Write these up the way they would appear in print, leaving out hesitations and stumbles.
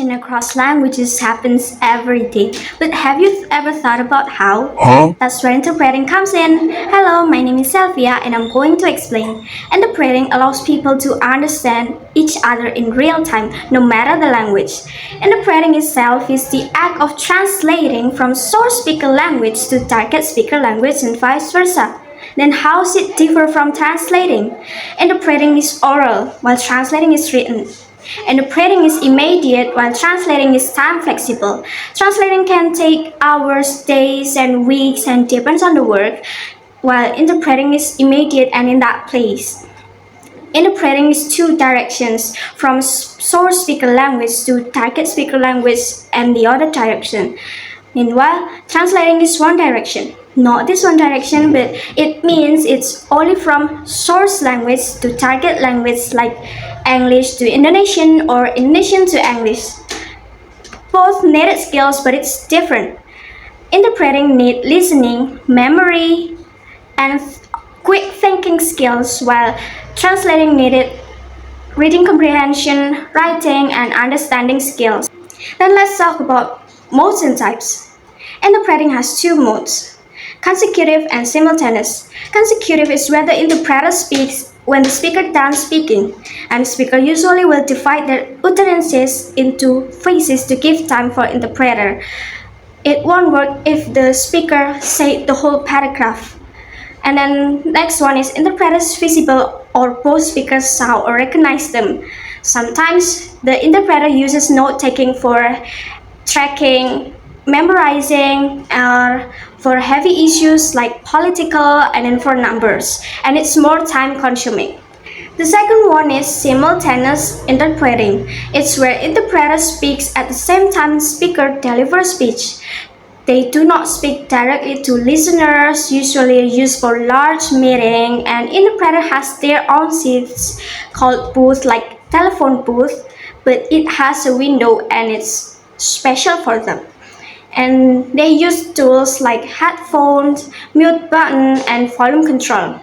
communication across languages happens every day. But have you ever thought about how? That's where interpreting comes in. Hello, my name is Selvia and I'm going to explain. Interpreting allows people to understand each other in real time, no matter the language. Interpreting itself is the act of translating from source speaker language to target speaker language and vice versa. Then how does it differ from translating? Interpreting is oral, while translating is written. Interpreting is immediate, while translating is time flexible. Translating can take hours, days, and weeks and depends on the work, while interpreting is immediate and in that place. Interpreting is two directions, from source speaker language to target speaker language and the other direction. Meanwhile, translating is one direction. Not this one direction, but it means it's only from source language to target language like English to Indonesian or Indonesian to English. Both needed skills, but it's different. Interpreting need listening, memory, and quick thinking skills, while translating needed reading comprehension, writing, and understanding skills. Then let's talk about modes and types. Interpreting has two modes, consecutive and simultaneous. Consecutive is where the interpreter speaks when the speaker done speaking, and the speaker usually will divide their utterances into phrases to give time for interpreter. It won't work if the speaker said the whole paragraph. And then next one is interpreters visible or both speakers saw or recognize them. Sometimes the interpreter uses note-taking for tracking, memorizing, or for heavy issues like political and then for numbers, and it's more time consuming. The second one is simultaneous interpreting. It's where interpreter speaks at the same time speaker delivers speech. They do not speak directly to listeners, usually used for large meeting, and interpreter has their own seats called booth like telephone booth, but it has a window and it's special for them. And they use tools like headphones, mute button, and volume control.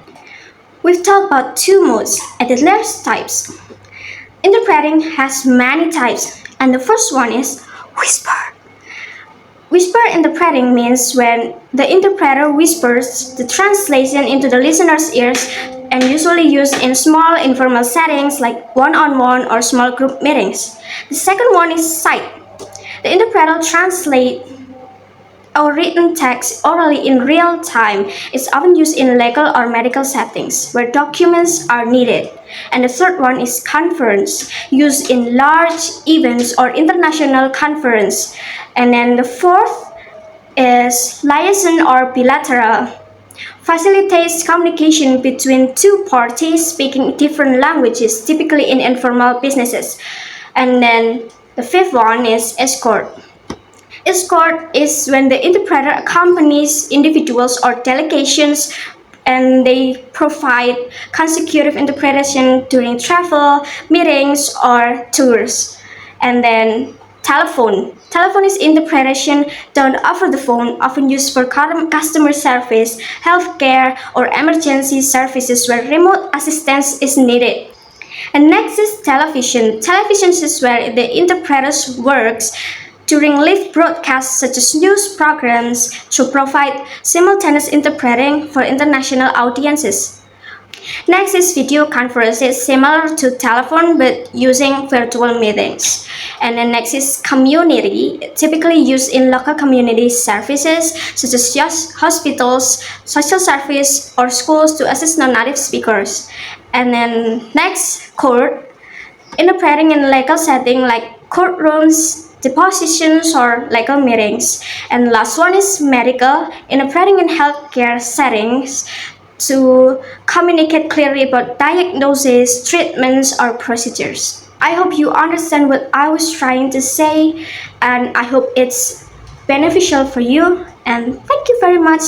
We've talked about two modes, and the next types. Interpreting has many types, and the first one is whisper. Whisper interpreting means when the interpreter whispers the translation into the listener's ears, and usually used in small informal settings like one-on-one or small group meetings. The second one is sight. The interpreter translates or written text orally in real time is often used in legal or medical settings where documents are needed. And the third one is conference, used in large events or international conference. And then the fourth is liaison or bilateral, facilitates communication between two parties speaking different languages, typically in informal businesses. And then the fifth one is escort. Escort is when the interpreter accompanies individuals or delegations and they provide consecutive interpretation during travel, meetings, or tours. And then telephone. Telephone is interpretation done over the phone, often used for customer service, healthcare, or emergency services where remote assistance is needed. And next is television. Television is where the interpreter works during live broadcasts such as news programs to provide simultaneous interpreting for international audiences. Next is video conferences, similar to telephone but using virtual meetings. And then next is community, typically used in local community services such as hospitals, social service, or schools to assist non-native speakers. And then next, court, interpreting in legal setting like courtrooms, depositions, or legal meetings. And last one is medical, interpreting in healthcare settings to communicate clearly about diagnosis, treatments, or procedures. I hope you understand what I was trying to say, and I hope it's beneficial for you, and thank you very much.